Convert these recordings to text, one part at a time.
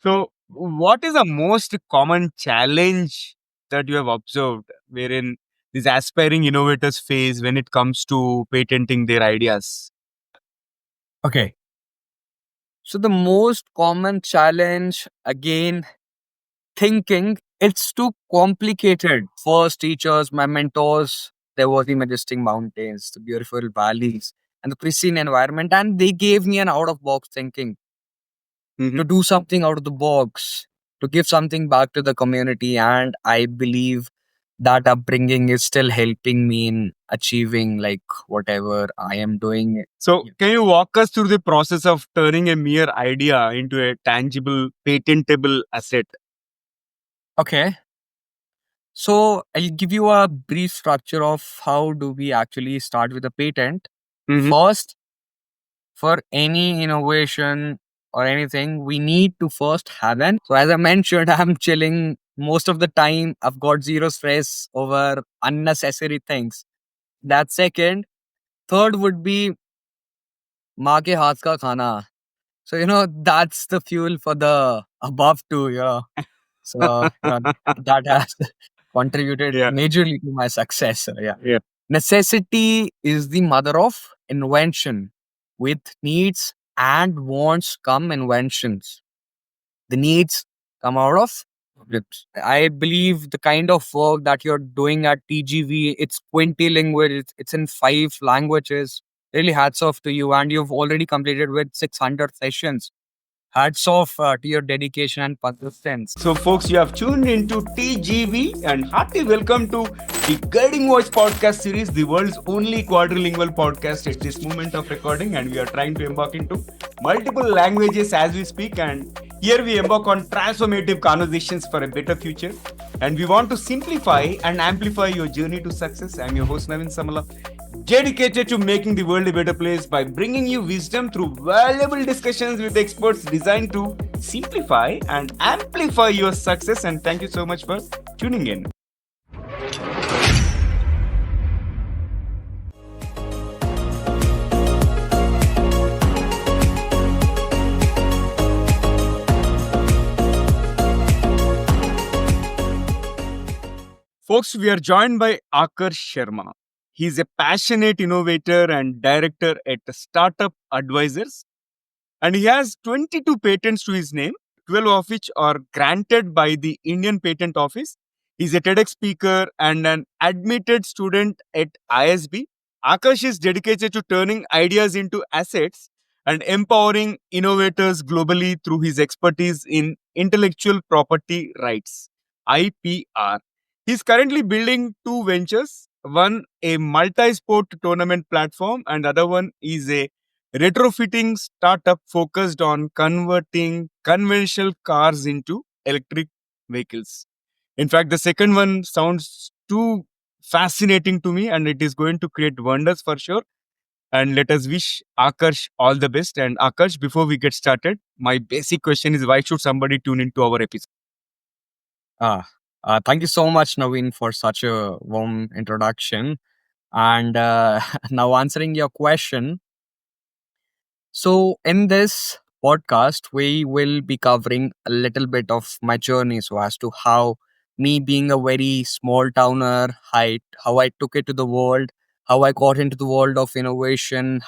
So, what is the most common challenge that you have observed wherein these aspiring innovators face when it comes to patenting their ideas? Okay. So the most common challenge, again, thinking it's too complicated. First teachers, my mentors, there were the majestic mountains, the beautiful valleys, and the pristine environment. And they gave me an out of box thinking Mhm. to do something out of the box, to give something back to the community. And I believe that upbringing is still helping me in achieving like whatever I am doing. So, Yeah. can you walk us through the process of turning a mere idea into a tangible, patentable asset? Okay. So I'll give you a brief structure of how do we actually start with a patent. Mhm. First, for any innovation or anything, we need to first have an. So as I mentioned, I'm chilling most of the time. I've got zero stress over unnecessary things. That's second. Third would be maa ke haath ka khana. So that's the fuel for the above two. So that has contributed Yeah. majorly to my success. So, yeah. Yeah. Necessity is the mother of invention. With needs and wants come inventions. The needs come out of problems. I believe the kind of work that you're doing at TGV, it's quintilingual, it's in 5 languages. Really hats off to you. And you've already completed with 600 sessions. Hats off to your dedication and persistence. So, folks, you have tuned into TGV and hearty welcome to the Guiding Voice podcast series, the world's only quadrilingual podcast at this moment of recording. And we are trying to embark into multiple languages as we speak. And here we embark on transformative conversations for a better future. And we want to simplify and amplify your journey to success. I'm your host, Navin Samala, dedicated to making the world a better place by bringing you wisdom through valuable discussions with experts designed to simplify and amplify your success. And thank you so much for tuning in. Folks, we are joined by Akash Sharma. He's a passionate innovator and director at Startup Advisors, and he has 22 patents to his name, 12 of which are granted by the Indian Patent Office. He's a TEDx speaker and an admitted student at ISB. Akash is dedicated to turning ideas into assets and empowering innovators globally through his expertise in intellectual property rights, IPR. He's currently building two ventures, one a multi-sport tournament platform and the other one is a retrofitting startup focused on converting conventional cars into electric vehicles. In fact, the second one sounds too fascinating to me and it is going to create wonders for sure. And let us wish Akash all the best. And Akash, before we get started, my basic question is why should somebody tune into our episode? Thank you so much, Naveen, for such a warm introduction. And now answering your question. So, in this podcast, we will be covering a little bit of my journey. So, as to how me being a very small towner, how I took it to the world, how I got into the world of innovation,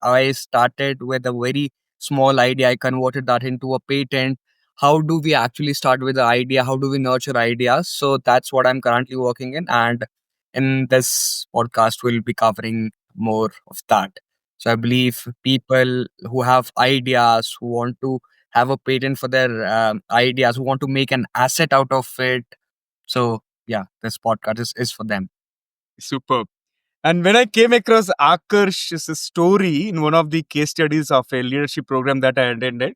I started with a very small idea, I converted that into a patent. How do we actually start with the idea? How do we nurture ideas? So, that's what I'm currently working in. And in this podcast, we'll be covering more of that. So I believe people who have ideas, who want to have a patent for their ideas, who want to make an asset out of it. So yeah, this podcast is for them. Superb. And when I came across Akash's story in one of the case studies of a leadership program that I attended,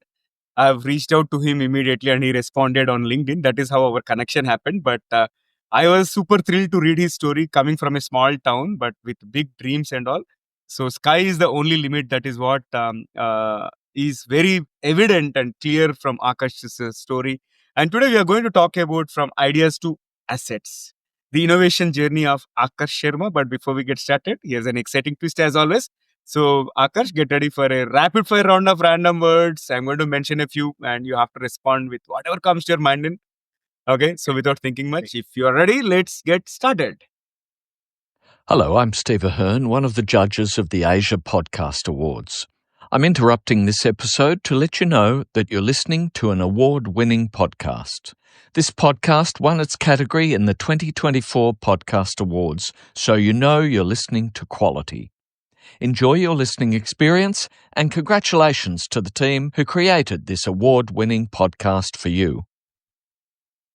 I've reached out to him immediately and he responded on LinkedIn. That is how our connection happened. But I was super thrilled to read his story coming from a small town, but with big dreams and all. So, sky is the only limit. That is what is very evident and clear from Akash's story. And today we are going to talk about from ideas to assets, the innovation journey of Akash Sharma. But before we get started, here's an exciting twist as always. So, Akash, get ready for a rapid fire round of random words. I'm going to mention a few, and you have to respond with whatever comes to your mind. Okay, so without thinking much, if you are ready, let's get started. Hello, I'm Steve Ahern, one of the judges of the Asia Podcast Awards. I'm interrupting this episode to let you know that you're listening to an award-winning podcast. This podcast won its category in the 2024 Podcast Awards, so you know you're listening to quality. Enjoy your listening experience, and congratulations to the team who created this award-winning podcast for you.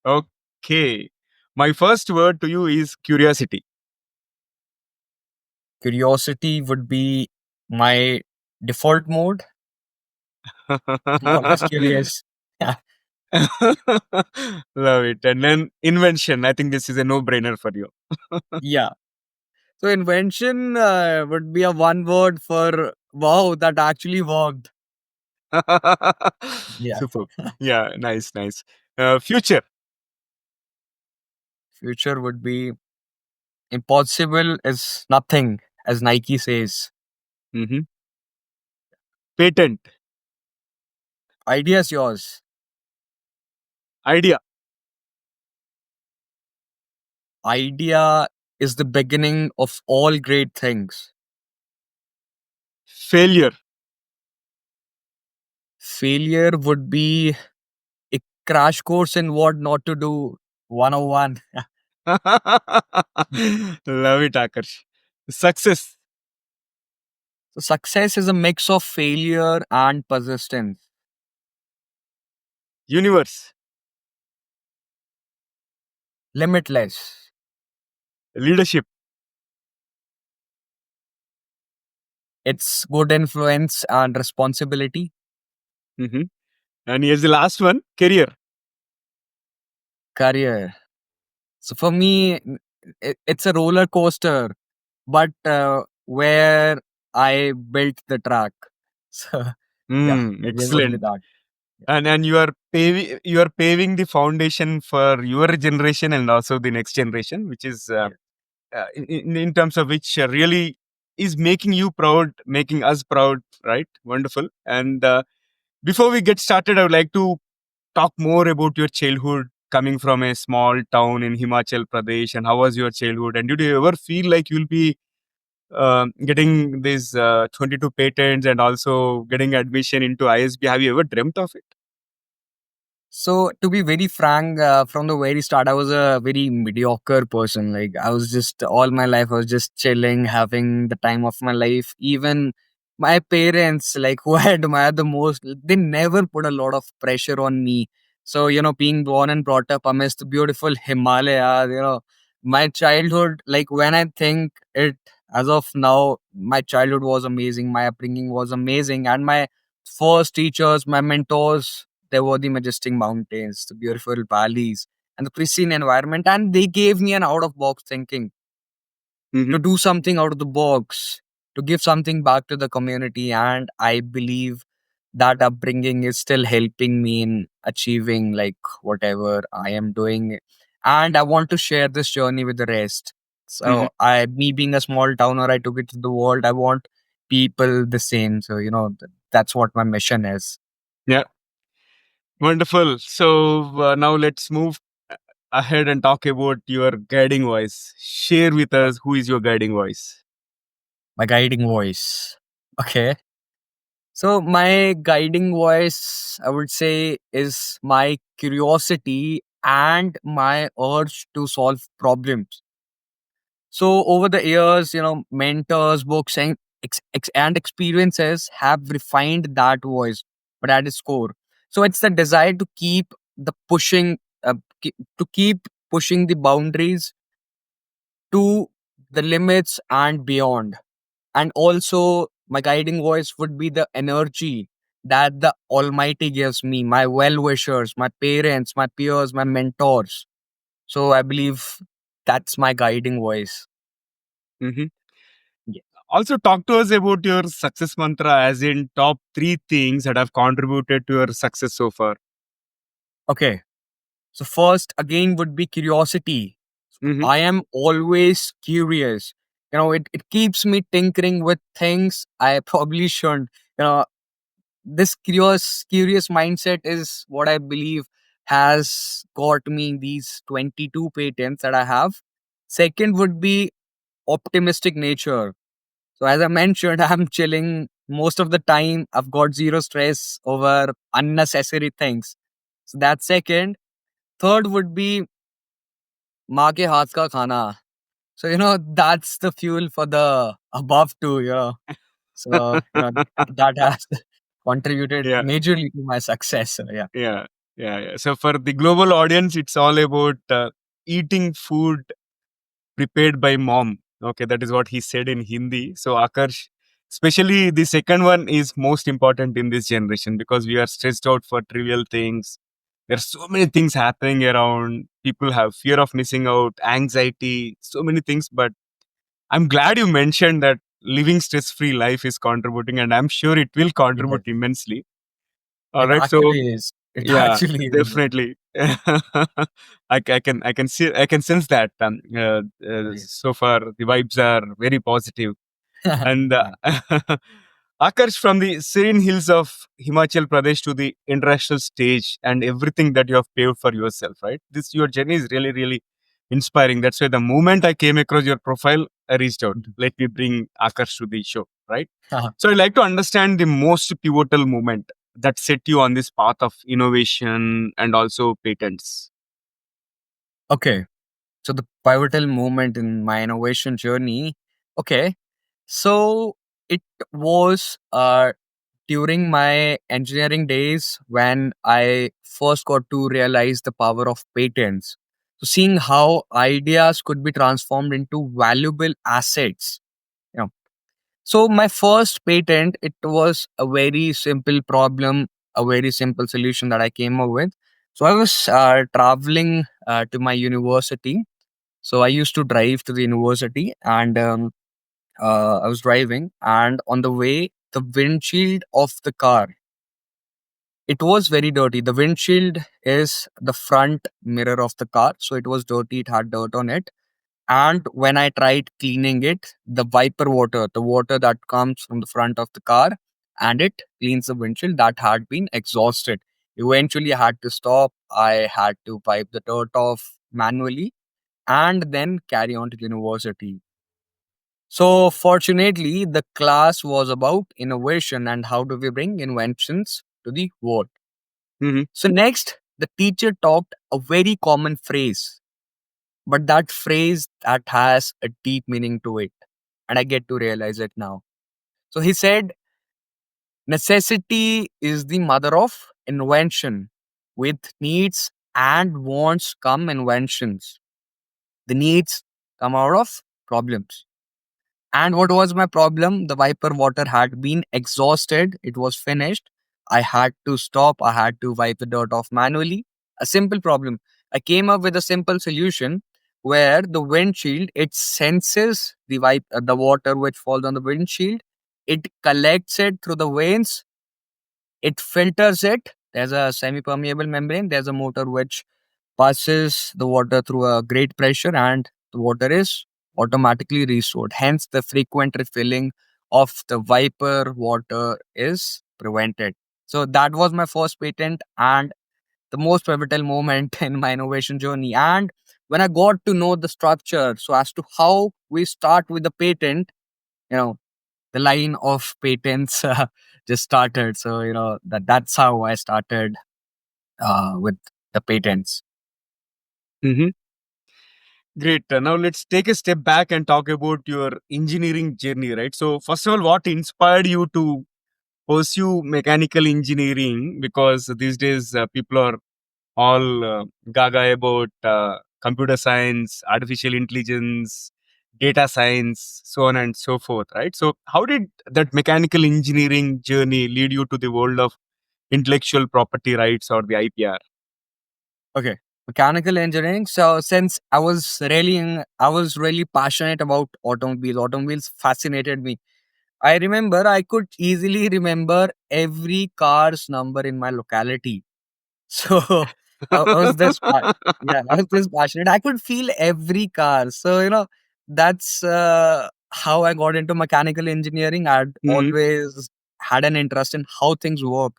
Okay, my first word to you is curiosity. Curiosity would be my default mode. I'm always curious. Yeah. Love it. And then invention. I think this is a no-brainer for you. Yeah. So invention would be a one word for wow, that actually worked. Yeah. Super. Yeah, nice, nice. Future. Future would be impossible is nothing, as Nike says. Mhm. Patent. Idea is yours. Idea. Idea is the beginning of all great things. Failure. Failure would be a crash course in what not to do 101. Love it, Akash. Success. So success is a mix of failure and persistence. Universe. Limitless. Leadership. It's good influence and responsibility. Mhm. And here's the last one, career. Career. So for me, it's a roller coaster, but where I built the track. So yeah, career would be Excellent. that. And you are paving the foundation for your generation and also the next generation, which is Yeah. in terms of which really is making you proud, making us proud, right? Wonderful. And before we get started, I would like to talk more about your childhood coming from a small town in Himachal Pradesh, and how was your childhood? And did you ever feel like you'll be getting these 22 patents and also getting admission into ISB? Have you ever dreamt of it? So to be very frank, from the very start, I was a very mediocre person. Like I was just all my life, I was just chilling, having the time of my life. Even my parents, like who I admire the most, they never put a lot of pressure on me. So being born and brought up amidst the beautiful Himalayas, my childhood, like when I think it as of now, my childhood was amazing. My upbringing was amazing, and my first teachers, my mentors, there were the majestic mountains, the beautiful valleys, and the pristine environment. And they gave me an out of box thinking Hmm. to do something out of the box, to give something back to the community. And I believe that upbringing is still helping me in achieving like whatever I am doing. And I want to share this journey with the rest. Hmm. So me being a small towner, I took it to the world. I want people the same. So, that's what my mission is. Yeah, wonderful. So now let's move ahead and talk about your guiding voice. Share with us who is your guiding voice. My guiding voice. Okay. So my guiding voice, I would say, is my curiosity and my urge to solve problems. So over the years, mentors, books, and and experiences have refined that voice, but at its core. So it's the desire to keep the pushing, to keep pushing the boundaries to the limits and beyond. And also, my guiding voice would be the energy that the Almighty gives me, my well wishers, my parents, my peers, my mentors. So I believe that's my guiding voice. Hmm. Yeah. Also, talk to us about your success mantra, as in top three things that have contributed to your success so far. Okay. So, first, again, would be curiosity. Hmm. I am always curious. It keeps me tinkering with things I probably shouldn't. You know, this curious mindset is what I believe has got me these 22 patents that I have. Second would be optimistic nature. So as I mentioned, I'm chilling most of the time. I've got zero stress over unnecessary things. So that's second. Third would be maa ke haath ka khana. So that's the fuel for the above two. So that has contributed Yeah, majorly to my success. So yeah. yeah, yeah. So for the global audience, it's all about eating food prepared by mom. Okay, that is what he said in Hindi. So Akarsh, especially the second one is most important in this generation because we are stressed out for trivial things. There's so many things happening around. People have fear of missing out, anxiety, so many things. But I'm glad you mentioned that living stress-free life is contributing, and I'm sure it will Yes. contribute immensely. All It right, so actually is. It yeah, actually is. definitely. I can sense that. Yes. So far, the vibes are very positive. And Yeah. Akash, from the serene hills of Himachal Pradesh to the international stage and everything that you have paved for yourself, right? This your journey is really, really inspiring. That's why the moment I came across your profile, I reached out. Let me bring Akash to the show, right? So I'd like to understand the most pivotal moment that set you on this path of innovation and also patents. Okay. So the pivotal moment in my innovation journey. Okay. So it was during my engineering days when I first got to realize the power of patents. So seeing how ideas could be transformed into valuable assets. You know. So my first patent, it was a very simple problem, a very simple solution that I came up with. So I was traveling to my university. So I used to drive to the university, and I was driving, and on the way, the windshield of the car, it was very dirty. The windshield is the front mirror of the car, so it was dirty. It had dirt on it, and when I tried cleaning it, the wiper water, the water that comes from the front of the car, and it cleans the windshield, that had been exhausted. Eventually, I had to stop. I had to wipe the dirt off manually and then carry on to university. So, fortunately, the class was about innovation and how do we bring inventions to the world. Hmm. So, next, the teacher talked a very common phrase, but that phrase that has a deep meaning to it. And I get to realize it now. So, he said, necessity is the mother of invention. With needs and wants come inventions. The needs come out of problems. And what was my problem? The wiper water had been exhausted. It was finished. I had to stop. I had to wipe the dirt off manually. A simple problem. I came up with a simple solution where the windshield, it senses the water which falls on the windshield. It collects it through the veins. It filters it. There's a semi-permeable membrane. There's a motor which passes the water through a great pressure, and the water is automatically restored. Hence, the frequent refilling of the wiper water is prevented. So that was my first patent and the most pivotal moment in my innovation journey. And when I got to know the structure, so as to how we start with the patent, you know, the line of patents just started. So that's how I started with the patents. Hmm. Great. Now let's take a step back and talk about your engineering journey, right? So, first of all, what inspired you to pursue mechanical engineering? Because these days people are all gaga about computer science, artificial intelligence, data science, so on and so forth, right? So, how did that mechanical engineering journey lead you to the world of intellectual property rights or the IPR? Okay. Mechanical engineering. So since I was really passionate about automobiles. Automobiles fascinated me. I remember I could easily remember every car's number in my locality. So I was yeah, I was this passionate. I could feel every car. So that's how I got into mechanical engineering. I'd Hmm. always had an interest in how things work,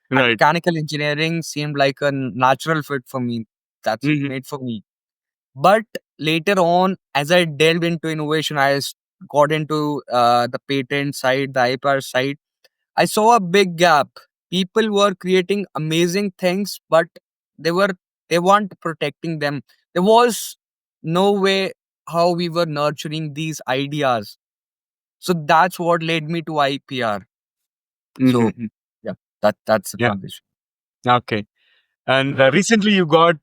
and Right. mechanical engineering seemed like a natural fit for me. That's Hmm. made for me. But later on, as I delved into innovation, got into the patent side, the IPR side. I saw a big gap. People were creating amazing things, but they were they weren't protecting them. There was no way how we were nurturing these ideas. So that's what led me to IPR. So Hmm. yeah, that's the Yeah. transition. Okay. And recently you got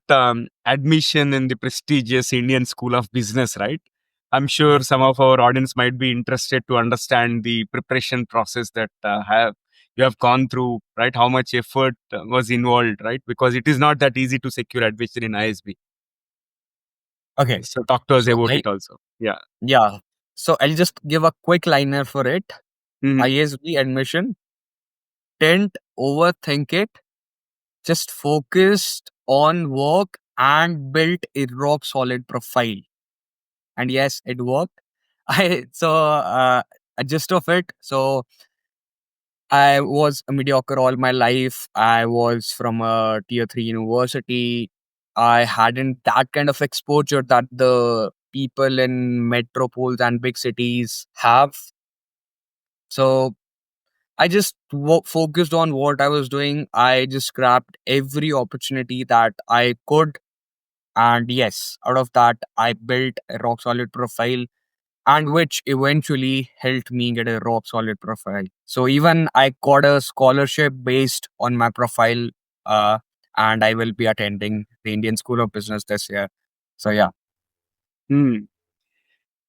admission in the prestigious Indian School of Business, right? I'm sure Mhm. some of our audience might be interested to understand the preparation process that have you have gone through, right? How much effort was involved, right? Because it is not that easy to secure admission in ISB. Okay, So talk to us so about it also. Yeah. yeah, so I'll just give a quick liner for it. Hmm. ISB admission, didn't overthink it, just focused on work and built a rock solid profile. And yes, it worked. I so a gist of it. So I was a mediocre all my life. I was from a tier 3 university. I hadn't that kind of exposure that the people in metropoles and big cities have. So I just focused on what I was doing. I just grabbed every opportunity that I could. And yes, out of that, I built a rock solid profile, and which eventually helped me get a rock solid profile. So even I got a scholarship based on my profile, uh, and I will be attending the Indian School of Business this year. So yeah, Hmm.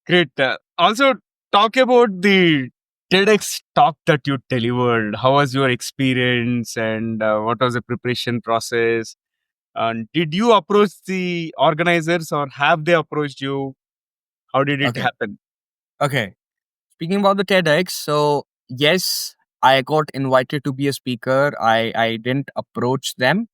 Great. Also, talk about the TEDx talk that you delivered. How was your experience and what was the preparation process? And did you approach the organizers or have they approached you? How did it okay, happen? okay. Speaking about the TEDx, so yes, I got invited to be a speaker. I didn't approach them.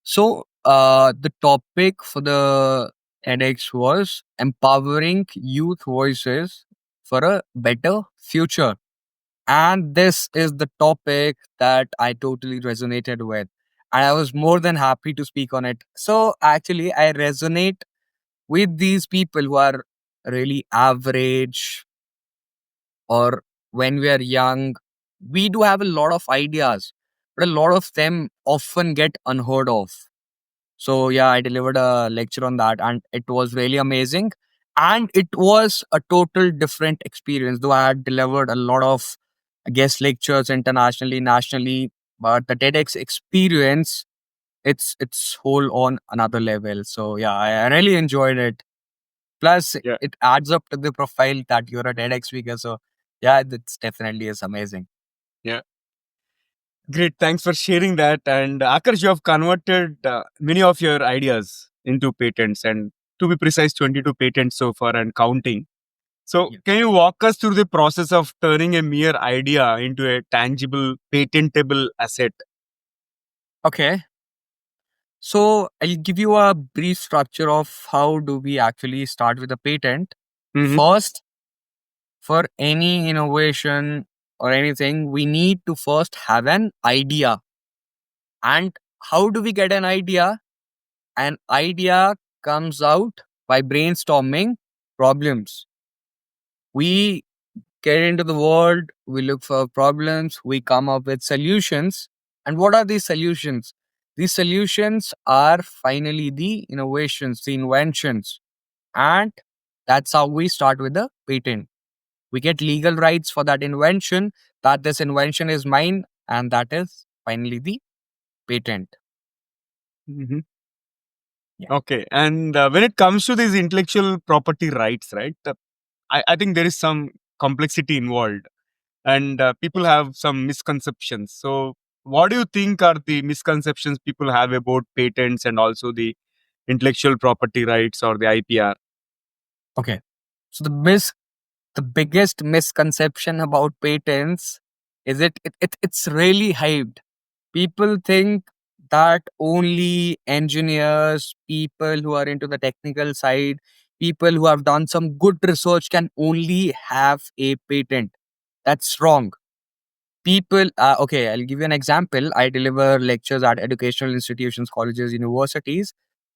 So the topic for the TEDx was empowering youth voices for a better future. And this is the topic that I totally resonated with. And I was more than happy to speak on it. So actually, I resonate with these people who are really average, or when we are young, we do have a lot of ideas, but a lot of them often get unheard of. So yeah, I delivered a lecture on that and it was really amazing. And it was a total different experience, though I had delivered a lot of guest lectures internationally, nationally, but the TEDx experience, it's whole on another level. So yeah, I really enjoyed it. Plus, Yeah. it adds up to the profile that you're a TEDx speaker. So yeah, that's definitely is amazing. Yeah. Great. Thanks for sharing that. And Akash, you have converted many of your ideas into patents, and to be precise, 22 patents so far and counting. So, Yeah. can you walk us through the process of turning a mere idea into a tangible, patentable asset? Okay. So I'll give you a brief structure of how do we actually start with a patent. Hmm. First, for any innovation or anything, we need to first have an idea. And how do we get an idea? An idea comes out by brainstorming problems. We get into the world, we look for problems, we come up with solutions. And what are these solutions? These solutions are finally the innovations, the inventions. And that's how we start with the patent. We get legal rights for that invention, that this invention is mine, and that is finally the patent. Hmm. Yeah. Okay. And when it comes to these intellectual property rights, right, I think there is some complexity involved and people have some misconceptions. So, what do you think are the misconceptions people have about patents and also the intellectual property rights or the IPR? Okay. So the biggest misconception about patents is it's really hyped. People think that only engineers, people who are into the technical side, people who have done some good research can only have a patent. That's wrong. People, okay, I'll give you an example. I deliver lectures at educational institutions, colleges, universities.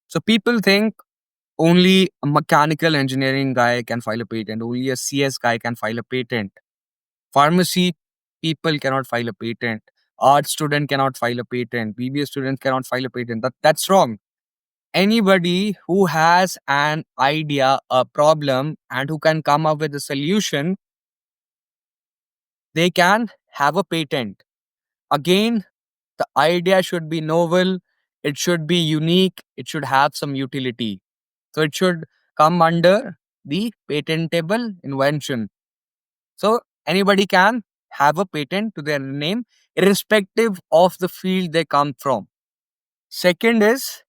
So people think only a mechanical engineering guy can file a patent, only a CS guy can file a patent. Pharmacy people cannot file a patent. Art student cannot file a patent. BBA students cannot file a patent. That's wrong. Anybody who has an idea, a problem, and who can come up with a solution, they can have a patent. Again, the idea should be novel, it should be unique, it should have some utility. So it should come under the patentable invention. So anybody can have a patent to their name, irrespective of the field they come from. Second is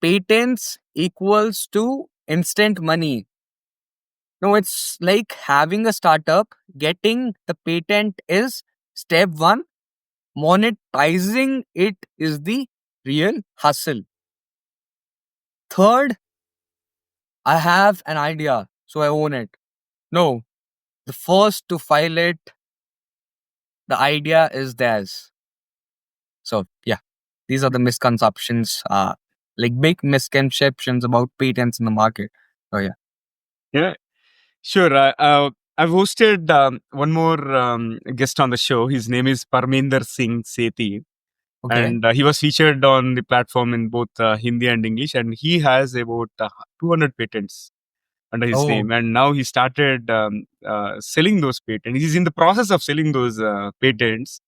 patents equals to instant money. No, it's like having a startup, getting the patent is step one, monetizing it is the real hustle. Third, I have an idea, so I own it. No, the first to file it, the idea is theirs. So, yeah, these are the misconceptions, like big misconceptions about patents in the market. Oh, yeah. Yeah, sure. I've hosted one more guest on the show. His name is Parminder Singh Sethi, Okay. and he was featured on the platform in both Hindi and English, and he has about 200 patents under his Oh, name, and now he started selling those patents. He's in the process of selling those patents,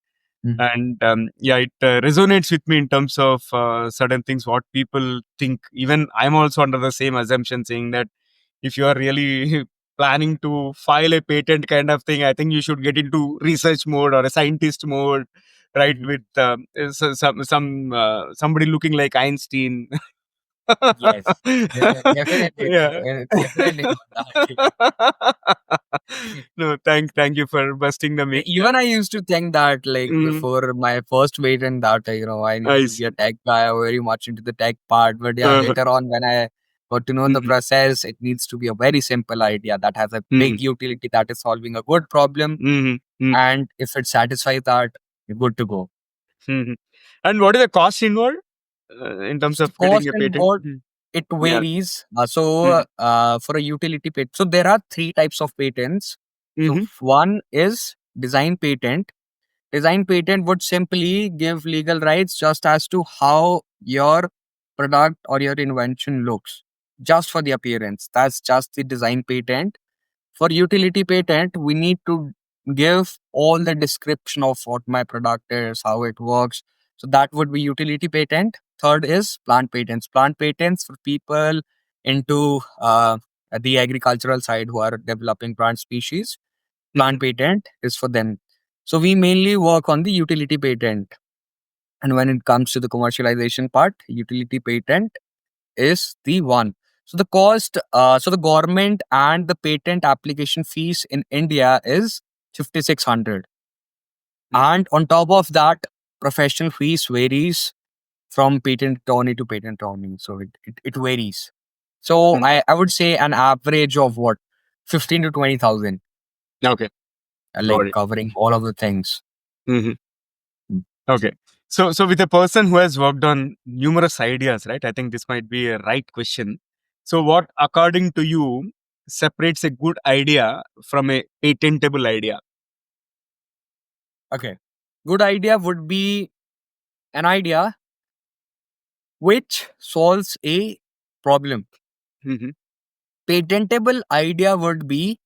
mhm. and yeah, it resonates with me in terms of certain things what people think. Even I'm also under the same assumption, saying that if you are really planning to file a patent kind of thing, I think you should get into research mode or a scientist mode, right? Mhm. With somebody looking like Einstein. Yes. Definitely. Yeah. Definitely not that. No, thank you for busting the myth. Yeah. Even I used to think that, like, Mm, before my first patent, that, I need I to be a see. tech guy, very much into the tech part. But yeah, Uh-huh. later on, when I got to know the Mhm, process, it needs to be a very simple idea that has a mhm, big utility, that is solving a good problem. mhm, mhm, And if it satisfies that, you're good to go. mhm. And what is the cost involved in terms So the of getting cost a patent? involved, it Yeah. varies. Mhm, For a utility patent, so there are three types of patents. So mhm, one is design patent. Design patent would simply give legal rights just as to how your product or your invention looks, just for the appearance. That's just the design patent. For utility patent, we need to give all the description of what my product is, how it works. So that would be utility patent. Third is plant patents. Plant patents for people into the agricultural side who are developing plant species. mhm. Plant patent is for them. So we mainly work on the utility patent. And when it comes to the commercialization part, utility patent is the one. So the government and the patent application fees in India is 5,600. Mm, And on top of that, professional fees varies from patent attorney to patent attorney. So it varies. So mm. I would say an average of what? 15 to 20,000, Okay, like got it. covering all of the things. Mhm. Mm. Okay. So with a person who has worked on numerous ideas, right? I think this might be a right question. So what, according to you, separates a good idea from a patentable idea? Okay. Good idea would be an idea which solves a problem. Mhm, Patentable idea would be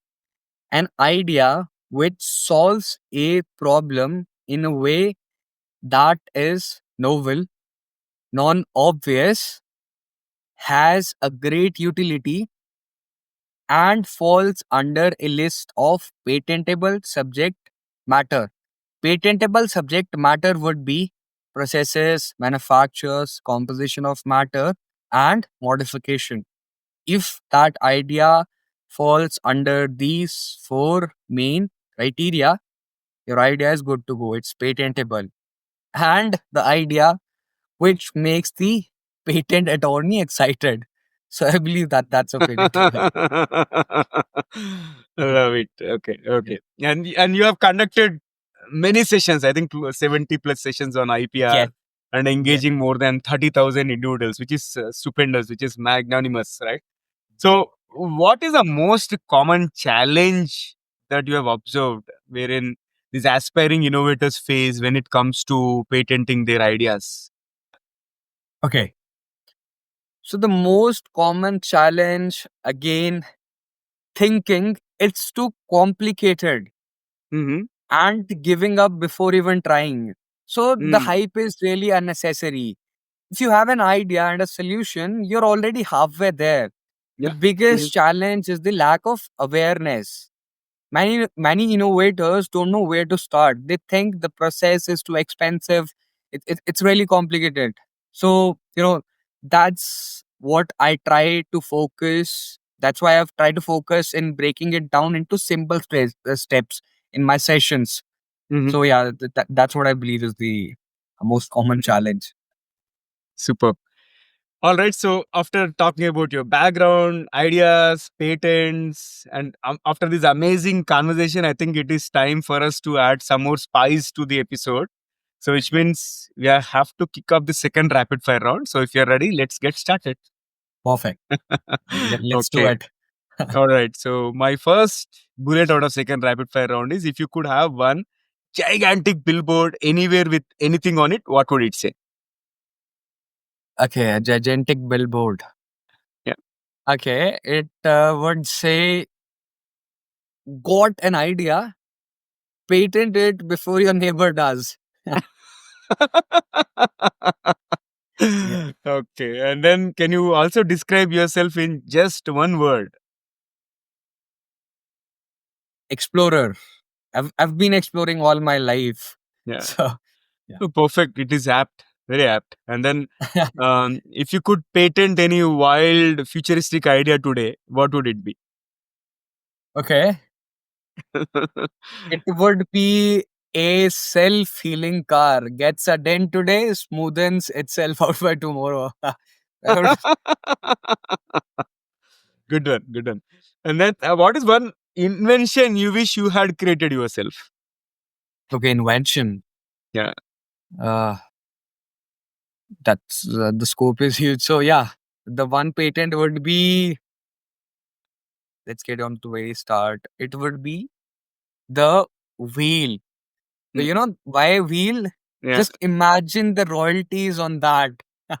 an idea which solves a problem in a way that is novel, non obvious, has a great utility, and falls under a list of patentable subject matter. Patentable subject matter would be processes, manufactures, composition of matter, and modification. If that idea falls under these four main criteria, your idea is good to go. It's patentable. And the idea which makes the patent attorney excited. So I believe that that's a patentable. Love it. Okay, okay. And you have conducted many sessions. I think 70 plus sessions on IPR Yes, and yes. engaging more than 30,000 individuals, which is stupendous, which is magnanimous, right? So, what is the most common challenge that you have observed wherein these aspiring innovators face when it comes to patenting their ideas? Okay. So the most common challenge, again, thinking it's too complicated Mm-hmm. and giving up before even trying. So the Mm. hype is really unnecessary. If you have an idea and a solution, you're already halfway there. The Yeah. biggest challenge is the lack of awareness. Many innovators don't know where to start. They think the process is too expensive. It's really complicated. So that's what I try to focus. That's why I've tried to focus in breaking it down into simple steps in my sessions. Mm-hmm. So yeah, that's what I believe is the most common challenge. Super. All right. So, after talking about your background, ideas, patents, and after this amazing conversation, I think it is time for us to add some more spice to the episode. So, which means have to kick off the second rapid fire round. So, if you're ready, let's get started. Perfect. Let's do Okay. it. All right. So, my first bullet out of second rapid fire round is, if you could have one gigantic billboard anywhere with anything on it, what would it say? Okay, a gigantic billboard. Yeah. Okay, it would say, got an idea, patent it before your neighbor does. Yeah. Okay. And then can you also describe yourself in just one word? Explorer. I've been exploring all my life. Yeah. So yeah. Oh, perfect. It is apt. Very apt. And then if you could patent any wild futuristic idea today, what would it be? Okay. It would be a self-healing car. Gets a dent today, smoothens itself out by tomorrow. That would- Good one. Good one. And then what is one invention you wish you had created yourself? okay, invention. Yeah. Uh, that's the scope is huge. So yeah, the one patent would be. Let's get on to very start. It would be the wheel. So, Mm, why wheel? yeah. Just imagine the royalties on that. Yeah.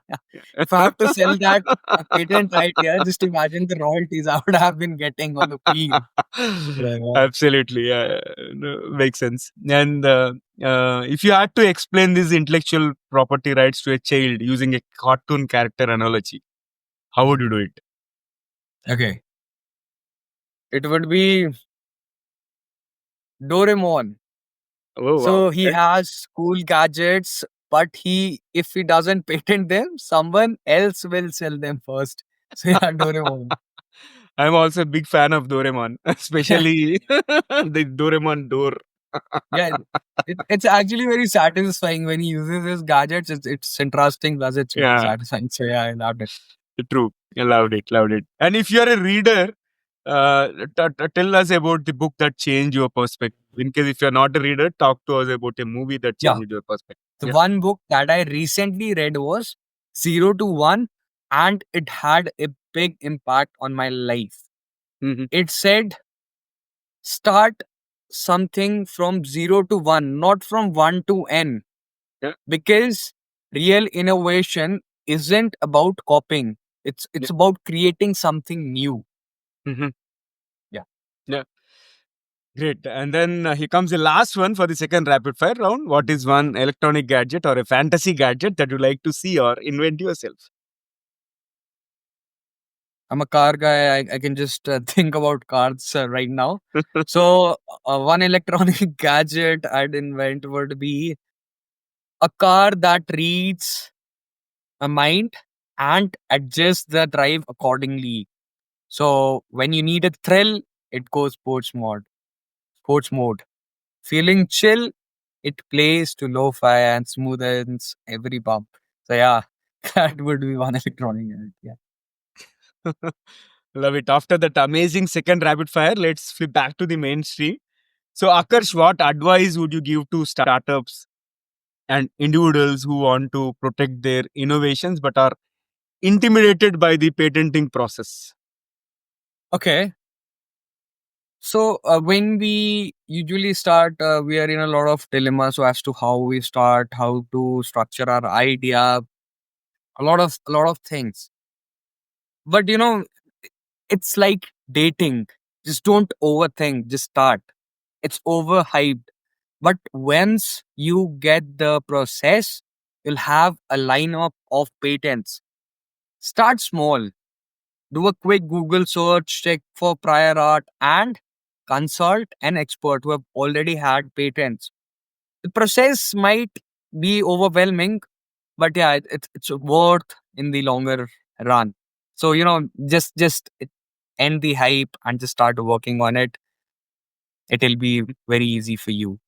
If I have to sell that a patent idea, just imagine the royalties I would have been getting on the wheel. Right, wow. Absolutely, yeah, no, makes sense. And if you had to explain these intellectual property rights to a child using a cartoon character analogy, how would you do it? Okay. It would be Doraemon. Oh wow! So he has cool gadgets, but if he doesn't patent them, someone else will sell them first. So yeah, Doraemon. I'm also a big fan of Doraemon, especially the Doraemon door. Yeah, it's actually very satisfying when he uses his gadgets. It's interesting, plus it's very Yeah, satisfying. So yeah, I loved it. true. I loved it, loved it. And if you are a reader, tell us about the book that changed your perspective. In case if you're not a reader, talk to us about a movie that Yeah, changed your perspective. the Yeah. one book that I recently read was Zero to One, and it had a big impact on my life. Hmm. It said, start something from zero to one, not from one to n, Yeah. because real innovation isn't about copying. Yeah. It's about creating something new. Hmm. Yeah. Yeah. Great. And then here comes the last one for the second rapid fire round. What is one electronic gadget or a fantasy gadget that you like to see or invent yourself? I'm a car guy. I can just think about cars right now. So, one electronic gadget I'd invent would be a car that reads my mind and adjusts the drive accordingly. So, when you need a thrill, it goes sports mode. Sports mode. Feeling chill, it plays to lo-fi and smoothens every bump. So, yeah, that would be one electronic gadget. Yeah. Love it. After that amazing second rapid fire, let's flip back to the mainstream. So, Akarsh, what advice would you give to startups and individuals who want to protect their innovations but are intimidated by the patenting process? Okay. So when we usually start, we are in a lot of dilemmas so as to how we start, how to structure our idea, a lot of things. But it's like dating. Just don't overthink. Just start. It's overhyped. But once you get the process, you'll have a lineup of patents. Start small. Do a quick Google search, check for prior art, and consult an expert who have already had patents. The process might be overwhelming, but yeah, it's worth in the longer run. So just end the hype and just start working on it. It'll be very easy for you.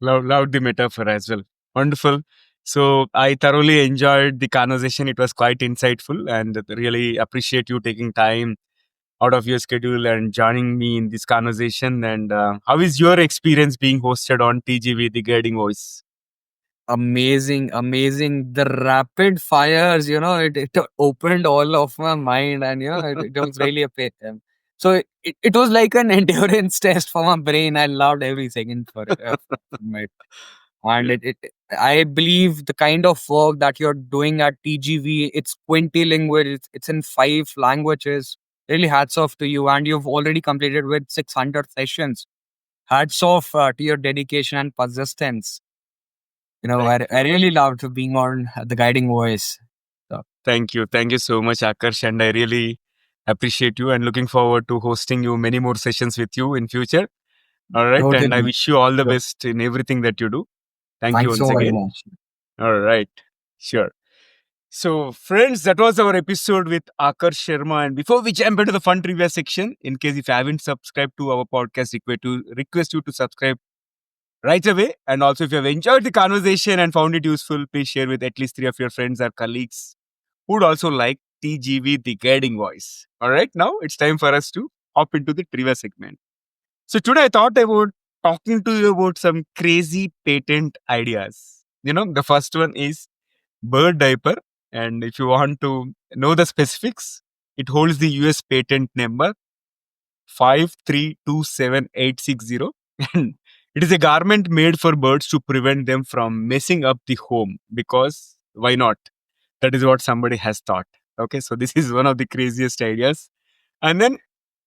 Loved the metaphor as well. Wonderful. So I thoroughly enjoyed the conversation. It was quite insightful and really appreciate you taking time out of your schedule and joining me in this conversation. And how is your experience being hosted on TGV, the guiding voice? Amazing, amazing. The rapid fires, it opened all of my mind, and it was really a pain. So it was like an endurance test for my brain. I loved every second from it. And Yeah. I believe the kind of work that you're doing at TGV, it's quintilingual, it's in 5 languages. Really hats off to you. And you've already completed with 600 sessions. Hats off to your dedication and persistence. Thank I you. really loved being on the guiding voice. So, Thank you. Thank you so much, Akash. And I really appreciate you and looking forward to hosting you many more sessions with you in future. All right. And I totally. wish you all the Sure. best in everything that you do. Thank you Thanks once so very again. much. All right. Sure. So, friends, that was our episode with Akash Sharma. And before we jump into the fun trivia section, in case if you haven't subscribed to our podcast, request you to subscribe right away. And also, if you have enjoyed the conversation and found it useful, please share with at least 3 of your friends or colleagues who would also like TGV, the guiding voice. All right, now it's time for us to hop into the trivia segment. So today I thought about talking to you about some crazy patent ideas. The first one is bird diaper. And if you want to know the specifics, it holds the US patent number 5327860. And it is a garment made for birds to prevent them from messing up the home because why not? That is what somebody has thought. Okay, so this is one of the craziest ideas. And then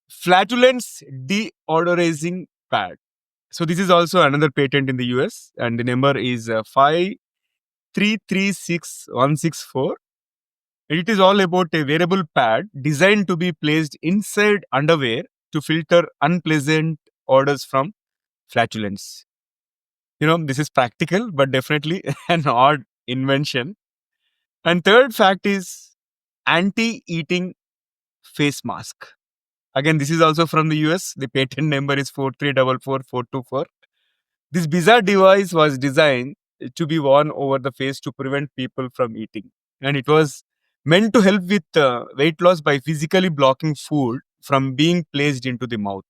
flatulence deodorizing pad. So this is also another patent in the US, and the number is 5336164. It is all about a wearable pad designed to be placed inside underwear to filter unpleasant odors from flatulence. This is practical, but definitely an odd invention. And third fact is anti-eating face mask. Again, this is also from the US. The patent number is 4344424. This bizarre device was designed to be worn over the face to prevent people from eating. And it was meant to help with weight loss by physically blocking food from being placed into the mouth.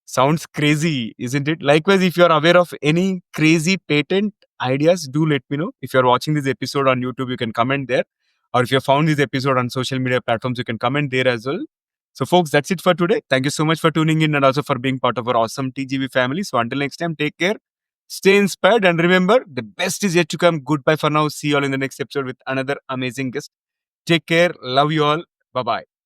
Sounds crazy, isn't it? Likewise, if you're aware of any crazy patent ideas, do let me know. If you're watching this episode on YouTube, you can comment there. Or if you found this episode on social media platforms, you can comment there as well. So, folks, that's it for today. Thank you so much for tuning in and also for being part of our awesome TGV family. So, until next time, take care, stay inspired, and remember the best is yet to come. Goodbye for now. See you all in the next episode with another amazing guest. Take care. Love you all. Bye bye.